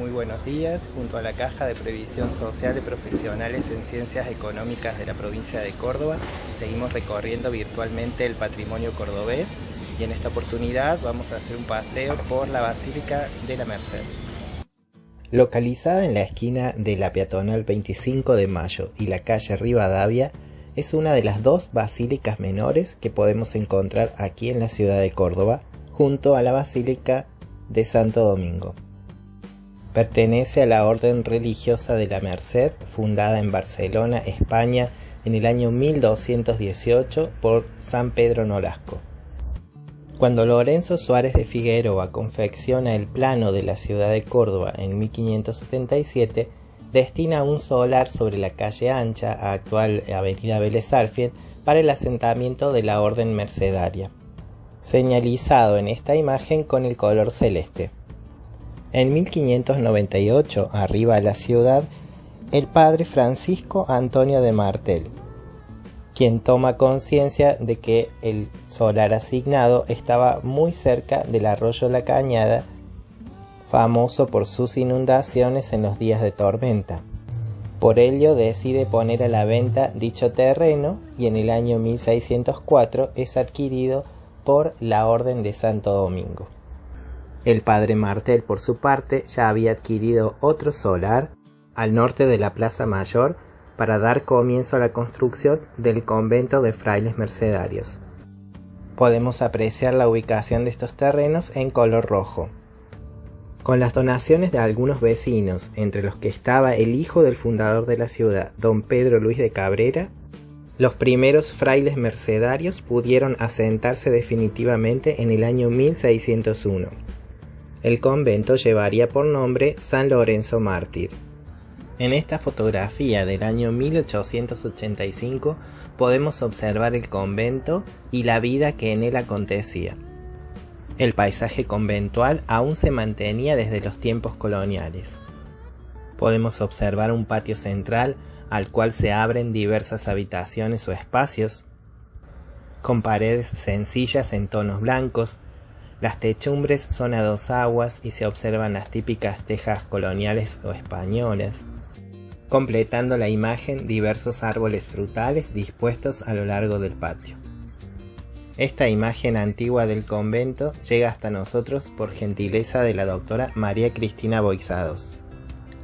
muy buenos días. Junto a la Caja de Previsión Social de Profesionales en Ciencias Económicas de la provincia de Córdoba, seguimos recorriendo virtualmente el patrimonio cordobés y en esta oportunidad vamos a hacer un paseo por la Basílica de la Merced. Localizada en la esquina de la peatonal 25 de Mayo y la calle Rivadavia, es una de las dos basílicas menores que podemos encontrar aquí en la ciudad de Córdoba, junto a la Basílica de Santo Domingo. Pertenece a la Orden Religiosa de la Merced, fundada en Barcelona, España, en el año 1218 por San Pedro Nolasco. Cuando Lorenzo Suárez de Figueroa confecciona el plano de la ciudad de Córdoba en 1577, destina un solar sobre la calle Ancha, actual avenida Vélez Sárfield, para el asentamiento de la orden mercedaria, señalizado en esta imagen con el color celeste. En 1598, arriba a la ciudad, el padre Francisco Antonio de Martel, quien toma conciencia de que el solar asignado estaba muy cerca del arroyo La Cañada, famoso por sus inundaciones en los días de tormenta. Por ello decide poner a la venta dicho terreno y en el año 1604 es adquirido por la Orden de Santo Domingo. El padre Martel, por su parte, ya había adquirido otro solar al norte de la Plaza Mayor para dar comienzo a la construcción del convento de frailes mercedarios. Podemos apreciar la ubicación de estos terrenos en color rojo. Con las donaciones de algunos vecinos, entre los que estaba el hijo del fundador de la ciudad, don Pedro Luis de Cabrera, los primeros frailes mercedarios pudieron asentarse definitivamente en el año 1601. El convento llevaría por nombre San Lorenzo Mártir. En esta fotografía del año 1885 podemos observar el convento y la vida que en él acontecía. El paisaje conventual aún se mantenía desde los tiempos coloniales. Podemos observar un patio central al cual se abren diversas habitaciones o espacios, con paredes sencillas en tonos blancos. Las techumbres son a dos aguas y se observan las típicas tejas coloniales o españolas, completando la imagen diversos árboles frutales dispuestos a lo largo del patio. Esta imagen antigua del convento llega hasta nosotros por gentileza de la doctora María Cristina Boisados.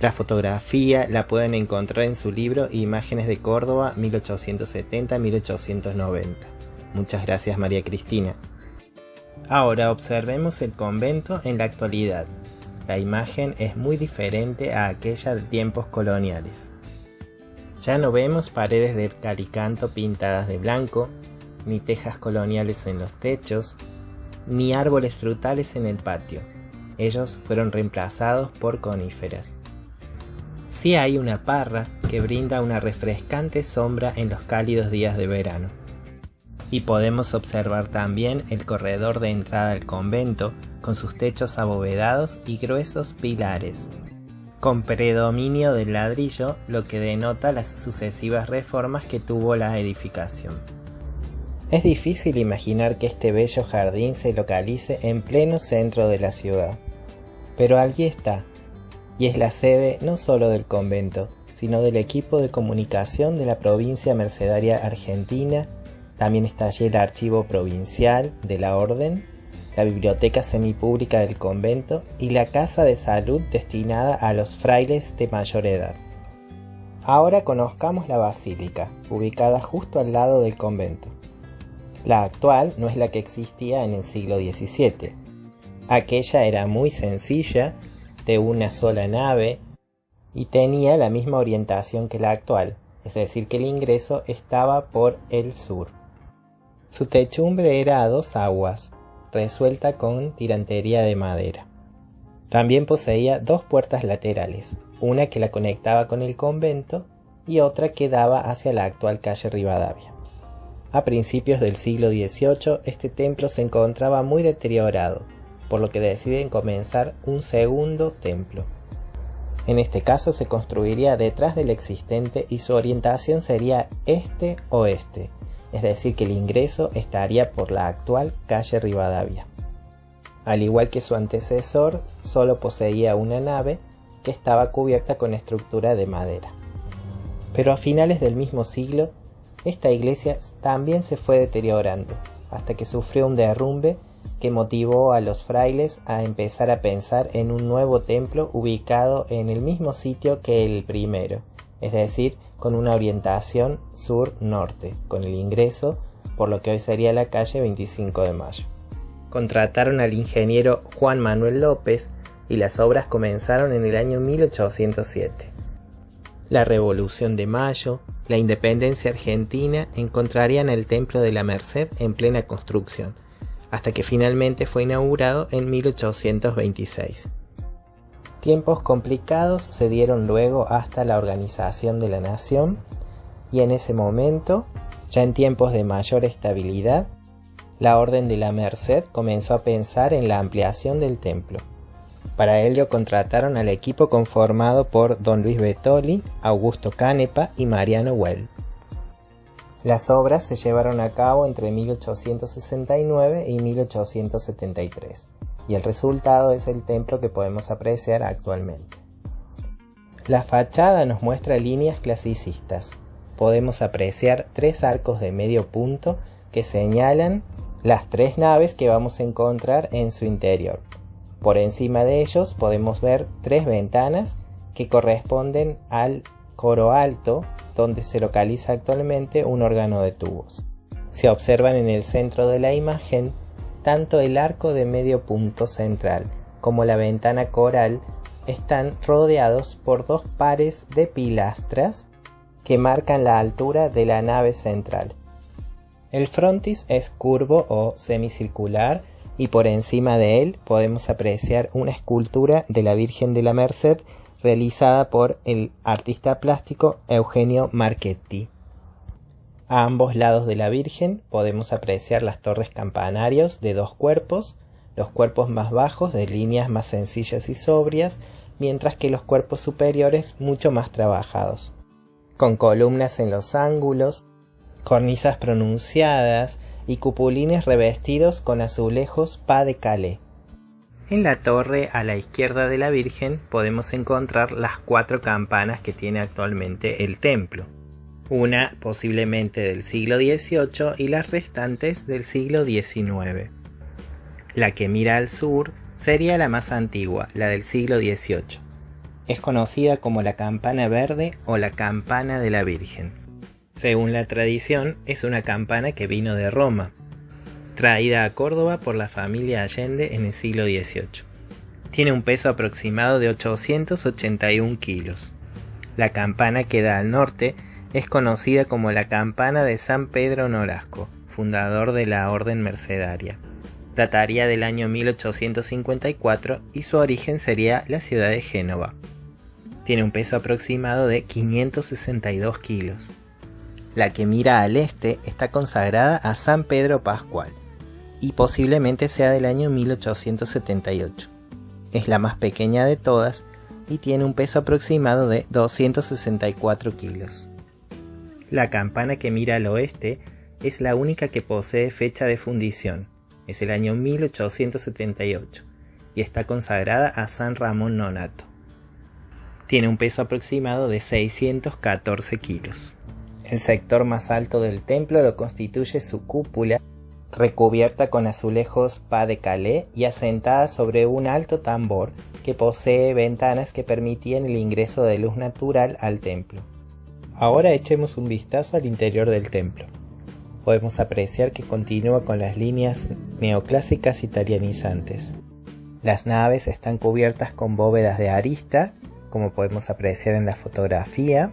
La fotografía la pueden encontrar en su libro Imágenes de Córdoba 1870-1890. Muchas gracias, María Cristina. Ahora observemos el convento en la actualidad. La imagen es muy diferente a aquella de tiempos coloniales. Ya no vemos paredes de calicanto pintadas de blanco, ni tejas coloniales en los techos, ni árboles frutales en el patio. Ellos fueron reemplazados por coníferas. Sí hay una parra que brinda una refrescante sombra en los cálidos días de verano. Y podemos observar también el corredor de entrada al convento, con sus techos abovedados y gruesos pilares, con predominio del ladrillo, lo que denota las sucesivas reformas que tuvo la edificación. Es difícil imaginar que este bello jardín se localice en pleno centro de la ciudad, pero allí está, y es la sede no solo del convento, sino del equipo de comunicación de la provincia mercedaria argentina. También está allí el archivo provincial de la orden, la biblioteca semipública del convento y la casa de salud destinada a los frailes de mayor edad. Ahora conozcamos la basílica, ubicada justo al lado del convento. La actual no es la que existía en el siglo XVII. Aquella era muy sencilla, de una sola nave, y tenía la misma orientación que la actual, es decir que el ingreso estaba por el sur. Su techumbre era a dos aguas, resuelta con tirantería de madera. También poseía dos puertas laterales, una que la conectaba con el convento y otra que daba hacia la actual calle Rivadavia. A principios del siglo XVIII este templo se encontraba muy deteriorado, por lo que deciden comenzar un segundo templo. En este caso se construiría detrás del existente y su orientación sería este-oeste, es decir que el ingreso estaría por la actual calle Rivadavia. Al igual que su antecesor, solo poseía una nave que estaba cubierta con estructura de madera. Pero a finales del mismo siglo, esta iglesia también se fue deteriorando, hasta que sufrió un derrumbe que motivó a los frailes a empezar a pensar en un nuevo templo ubicado en el mismo sitio que el primero, es decir, con una orientación sur-norte, con el ingreso por lo que hoy sería la calle 25 de Mayo. Contrataron al ingeniero Juan Manuel López y las obras comenzaron en el año 1807. La Revolución de Mayo, la independencia argentina encontrarían el Templo de la Merced en plena construcción, hasta que finalmente fue inaugurado en 1826. Tiempos complicados se dieron luego hasta la organización de la nación, y en ese momento, ya en tiempos de mayor estabilidad, la Orden de la Merced comenzó a pensar en la ampliación del templo. Para ello contrataron al equipo conformado por Don Luis Betoli, Augusto Canepa y Mariano Well. Las obras se llevaron a cabo entre 1869 y 1873, y el resultado es el templo que podemos apreciar actualmente. La fachada nos muestra líneas clasicistas. Podemos apreciar 3 arcos de medio punto que señalan las 3 naves que vamos a encontrar en su interior. Por encima de ellos podemos ver 3 ventanas que corresponden al coro alto, donde se localiza actualmente un órgano de tubos. Se observan en el centro de la imagen tanto el arco de medio punto central como la ventana coral están rodeados por 2 pares de pilastras que marcan la altura de la nave central. El frontis es curvo o semicircular y por encima de él podemos apreciar una escultura de la Virgen de la Merced realizada por el artista plástico Eugenio Marchetti. A ambos lados de la Virgen podemos apreciar las torres campanarios de 2 cuerpos, los cuerpos más bajos de líneas más sencillas y sobrias, mientras que los cuerpos superiores mucho más trabajados, con columnas en los ángulos, cornisas pronunciadas y cupulines revestidos con azulejos pas de Calais. En la torre a la izquierda de la Virgen podemos encontrar las 4 campanas que tiene actualmente el templo, una posiblemente del siglo XVIII y las restantes del siglo XIX. La que mira al sur sería la más antigua, la del siglo XVIII. Es conocida como la campana verde o la campana de la Virgen. Según la tradición, es una campana que vino de Roma, traída a Córdoba por la familia Allende en el siglo XVIII. Tiene un peso aproximado de 881 kilos. La campana que da al norte es conocida como la campana de San Pedro Nolasco, fundador de la Orden Mercedaria. Dataría del año 1854 y su origen sería la ciudad de Génova. Tiene un peso aproximado de 562 kilos. La que mira al este está consagrada a San Pedro Pascual y posiblemente sea del año 1878. Es la más pequeña de todas y tiene un peso aproximado de 264 kilos. La campana que mira al oeste es la única que posee fecha de fundición, es el año 1878 y está consagrada a San Ramón Nonnato. Tiene un peso aproximado de 614 kilos. El sector más alto del templo lo constituye su cúpula, recubierta con azulejos pas de Calais y asentada sobre un alto tambor que posee ventanas que permitían el ingreso de luz natural al templo. Ahora echemos un vistazo al interior del templo. Podemos apreciar que continúa con las líneas neoclásicas italianizantes. Las naves están cubiertas con bóvedas de arista, como podemos apreciar en la fotografía,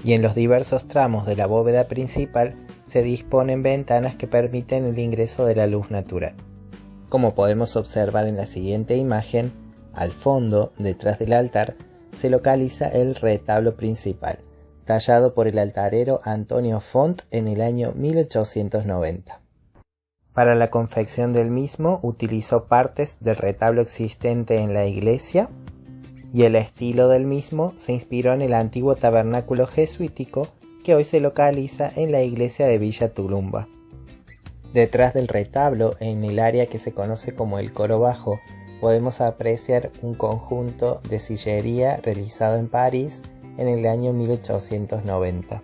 y en los diversos tramos de la bóveda principal se disponen ventanas que permiten el ingreso de la luz natural. Como podemos observar en la siguiente imagen, al fondo, detrás del altar, se localiza el retablo principal, tallado por el altarero Antonio Font en el año 1890. Para la confección del mismo utilizó partes del retablo existente en la iglesia, y el estilo del mismo se inspiró en el antiguo tabernáculo jesuítico que hoy se localiza en la iglesia de Villa Tulumba. Detrás del retablo, en el área que se conoce como el coro bajo, podemos apreciar un conjunto de sillería realizado en París en el año 1890.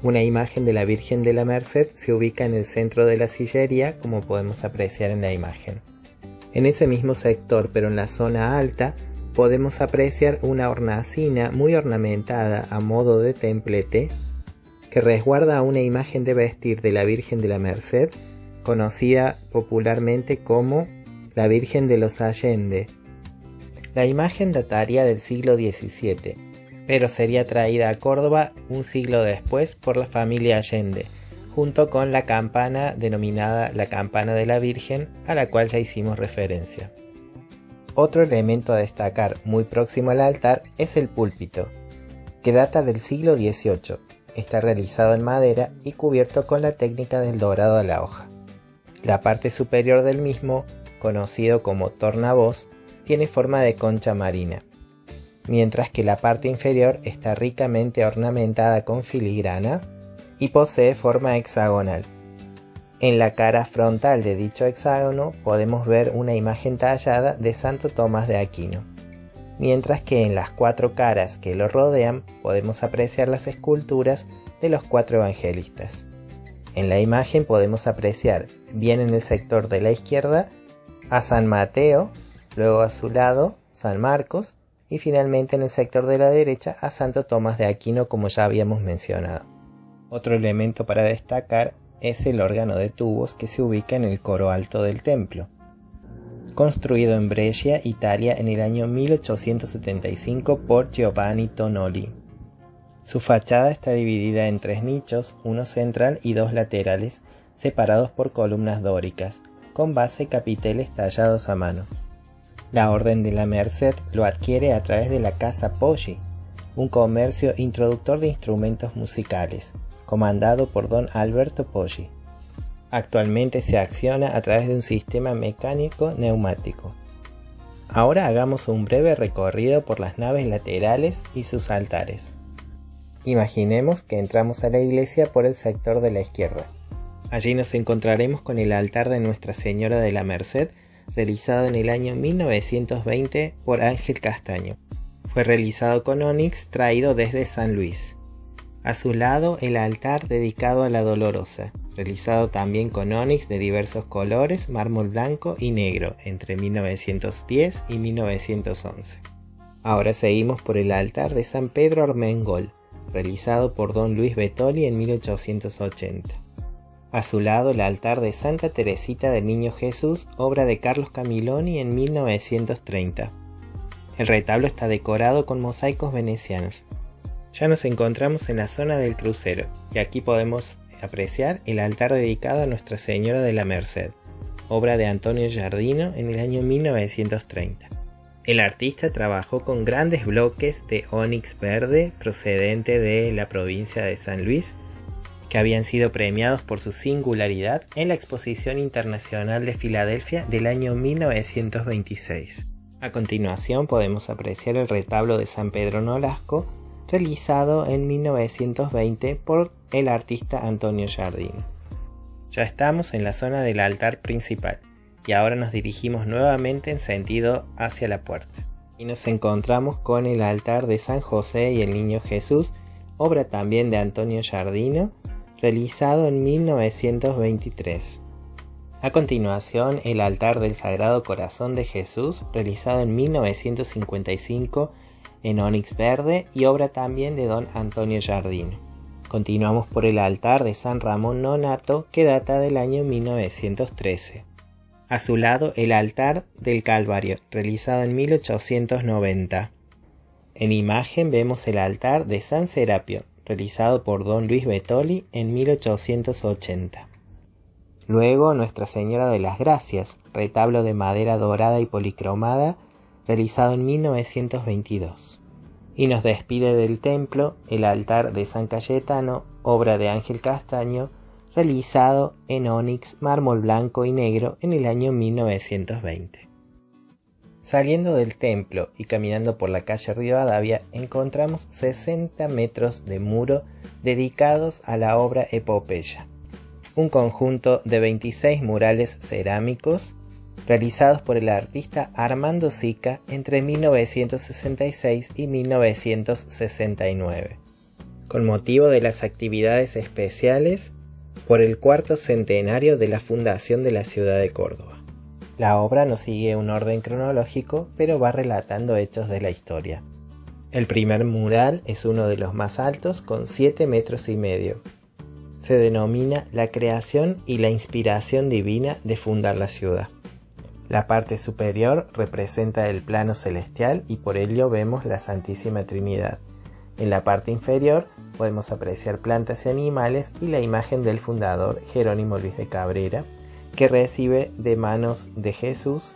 Una imagen de la Virgen de la Merced se ubica en el centro de la sillería, como podemos apreciar en la imagen. En ese mismo sector, pero en la zona alta, podemos apreciar una hornacina muy ornamentada a modo de templete que resguarda una imagen de vestir de la Virgen de la Merced, conocida popularmente como la Virgen de los Allende. La imagen dataría del siglo XVII, pero sería traída a Córdoba un siglo después por la familia Allende, junto con la campana denominada la Campana de la Virgen, a la cual ya hicimos referencia. Otro elemento a destacar muy próximo al altar es el púlpito, que data del siglo XVIII. Está realizado en madera y cubierto con la técnica del dorado a la hoja. La parte superior del mismo, conocido como tornavoz, tiene forma de concha marina, mientras que la parte inferior está ricamente ornamentada con filigrana y posee forma hexagonal. En la cara frontal de dicho hexágono podemos ver una imagen tallada de Santo Tomás de Aquino, mientras que en las 4 caras que lo rodean podemos apreciar las esculturas de los 4 evangelistas. En la imagen podemos apreciar, bien en el sector de la izquierda, a San Mateo, luego a su lado San Marcos y finalmente en el sector de la derecha a Santo Tomás de Aquino, como ya habíamos mencionado. Otro elemento para destacar es el órgano de tubos que se ubica en el coro alto del templo. Construido en Brescia, Italia, en el año 1875 por Giovanni Tonoli. Su fachada está dividida en 3 nichos, uno central y 2 laterales, separados por columnas dóricas, con base y capiteles tallados a mano. La Orden de la Merced lo adquiere a través de la Casa Poggi, un comercio introductor de instrumentos musicales, comandado por don Alberto Poggi. Actualmente se acciona a través de un sistema mecánico neumático. Ahora hagamos un breve recorrido por las naves laterales y sus altares. Imaginemos que entramos a la iglesia por el sector de la izquierda. Allí nos encontraremos con el altar de Nuestra Señora de la Merced, realizado en el año 1920 por Ángel Castaño. Fue realizado con ónix traído desde San Luis. A su lado el altar dedicado a la Dolorosa, realizado también con ónix de diversos colores, mármol blanco y negro, entre 1910 y 1911. Ahora seguimos por el altar de San Pedro Armengol, realizado por don Luis Betoli en 1880. A su lado el altar de Santa Teresita del Niño Jesús, obra de Carlos Camilloni en 1930. El retablo está decorado con mosaicos venecianos. Ya nos encontramos en la zona del crucero y aquí podemos apreciar el altar dedicado a Nuestra Señora de la Merced, obra de Antonio Giardino en el año 1930. El artista trabajó con grandes bloques de ónix verde procedente de la provincia de San Luis, que habían sido premiados por su singularidad en la Exposición Internacional de Filadelfia del año 1926. A continuación podemos apreciar el retablo de San Pedro Nolasco, realizado en 1920 por el artista Antonio Giardino. Ya estamos en la zona del altar principal y ahora nos dirigimos nuevamente en sentido hacia la puerta. Y nos encontramos con el altar de San José y el Niño Jesús, obra también de Antonio Giardino, realizado en 1923. A continuación, el altar del Sagrado Corazón de Jesús, realizado en 1955 en ónix verde y obra también de don Antonio Giardino. Continuamos por el altar de San Ramón Nonnato, que data del año 1913. A su lado el altar del Calvario, realizado en 1890. En imagen vemos el altar de San Serapio, realizado por don Luis Betoli en 1880. Luego Nuestra Señora de las Gracias, retablo de madera dorada y policromada, realizado en 1922. Y nos despide del templo el altar de San Cayetano, obra de Ángel Castaño, realizado en ónix, mármol blanco y negro en el año 1920. Saliendo del templo y caminando por la calle Rivadavia encontramos 60 metros de muro dedicados a la obra Epopeya, un conjunto de 26 murales cerámicos realizados por el artista Armando Sica entre 1966 y 1969, con motivo de las actividades especiales por el cuarto centenario de la fundación de la ciudad de Córdoba. La obra no sigue un orden cronológico, pero va relatando hechos de la historia. El primer mural es uno de los más altos, con 7,5 metros. Se denomina La creación y la inspiración divina de fundar la ciudad. La parte superior representa el plano celestial y por ello vemos la Santísima Trinidad. En la parte inferior podemos apreciar plantas y animales y la imagen del fundador Jerónimo Luis de Cabrera, que recibe de manos de Jesús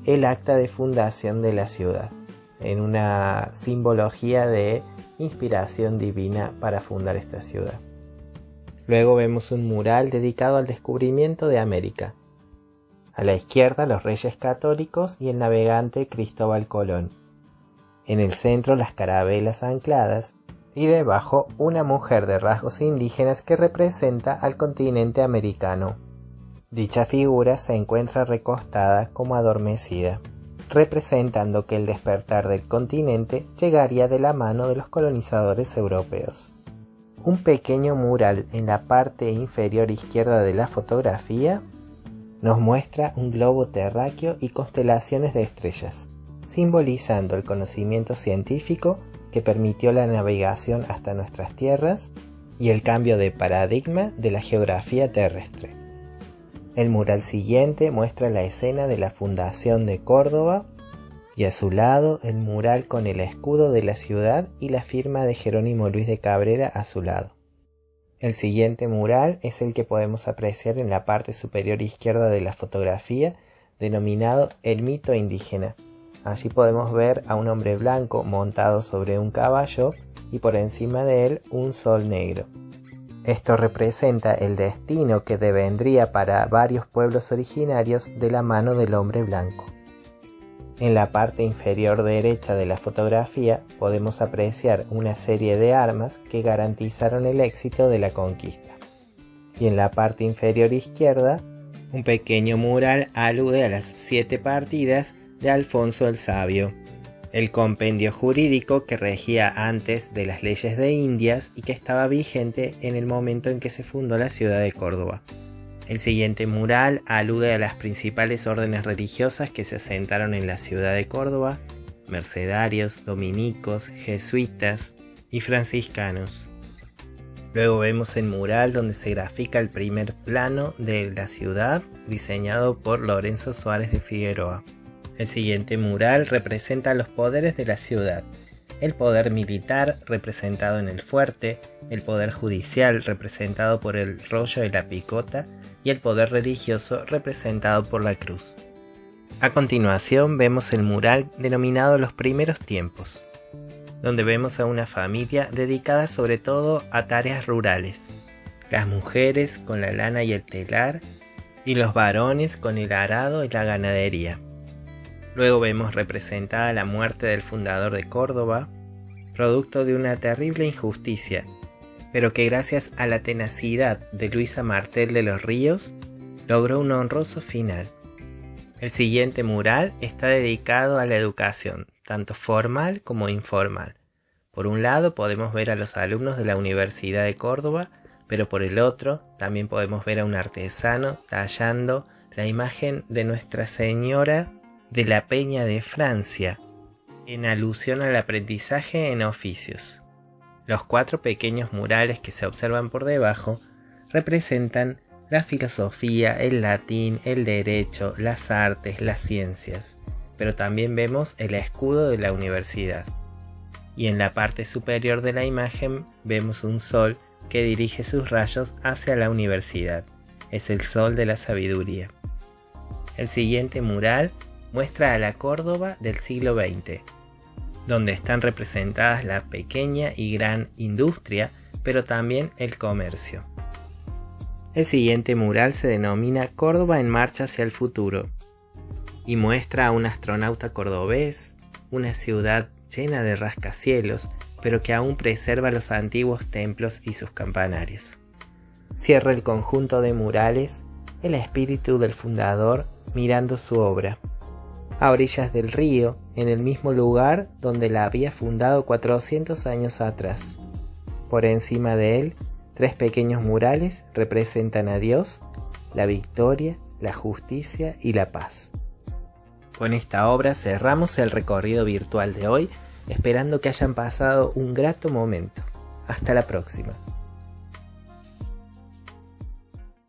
el acta de fundación de la ciudad, en una simbología de inspiración divina para fundar esta ciudad. Luego vemos un mural dedicado al descubrimiento de América. A la izquierda los Reyes Católicos y el navegante Cristóbal Colón. En el centro las carabelas ancladas y debajo una mujer de rasgos indígenas que representa al continente americano. Dicha figura se encuentra recostada como adormecida, representando que el despertar del continente llegaría de la mano de los colonizadores europeos. Un pequeño mural en la parte inferior izquierda de la fotografía nos muestra un globo terráqueo y constelaciones de estrellas, simbolizando el conocimiento científico que permitió la navegación hasta nuestras tierras y el cambio de paradigma de la geografía terrestre. El mural siguiente muestra la escena de la fundación de Córdoba y a su lado el mural con el escudo de la ciudad y la firma de Jerónimo Luis de Cabrera a su lado. El siguiente mural es el que podemos apreciar en la parte superior izquierda de la fotografía, denominado El mito indígena. Allí podemos ver a un hombre blanco montado sobre un caballo y por encima de él un sol negro. Esto representa el destino que devendría para varios pueblos originarios de la mano del hombre blanco. En la parte inferior derecha de la fotografía podemos apreciar una serie de armas que garantizaron el éxito de la conquista. Y en la parte inferior izquierda, un pequeño mural alude a las 7 partidas de Alfonso el Sabio, el compendio jurídico que regía antes de las leyes de Indias y que estaba vigente en el momento en que se fundó la ciudad de Córdoba. El siguiente mural alude a las principales órdenes religiosas que se asentaron en la ciudad de Córdoba: mercedarios, dominicos, jesuitas y franciscanos. Luego vemos el mural donde se grafica el primer plano de la ciudad, diseñado por Lorenzo Suárez de Figueroa. El siguiente mural representa los poderes de la ciudad: el poder militar representado en el fuerte, el poder judicial representado por el rollo y la picota y el poder religioso representado por la cruz. A continuación vemos el mural denominado Los primeros tiempos, donde vemos a una familia dedicada sobre todo a tareas rurales, las mujeres con la lana y el telar y los varones con el arado y la ganadería. Luego vemos representada la muerte del fundador de Córdoba, producto de una terrible injusticia, pero que gracias a la tenacidad de Luisa Martel de los Ríos, logró un honroso final. El siguiente mural está dedicado a la educación, tanto formal como informal. Por un lado podemos ver a los alumnos de la Universidad de Córdoba, pero por el otro también podemos ver a un artesano tallando la imagen de Nuestra Señora de la Peña de Francia, en alusión al aprendizaje en oficios. Los 4 pequeños murales que se observan por debajo representan la filosofía, el latín, el derecho, las artes, las ciencias, pero también vemos el escudo de la universidad. Y en la parte superior de la imagen vemos un sol que dirige sus rayos hacia la universidad. Es el sol de la sabiduría. El siguiente mural muestra a la Córdoba del siglo XX, donde están representadas la pequeña y gran industria, pero también el comercio. El siguiente mural se denomina Córdoba en marcha hacia el futuro y muestra a un astronauta cordobés, una ciudad llena de rascacielos, pero que aún preserva los antiguos templos y sus campanarios. Cierra el conjunto de murales el espíritu del fundador mirando su obra. A orillas del río, en el mismo lugar donde la había fundado 400 años atrás. Por encima de él, 3 pequeños murales representan a Dios, la victoria, la justicia y la paz. Con esta obra cerramos el recorrido virtual de hoy, esperando que hayan pasado un grato momento. Hasta la próxima.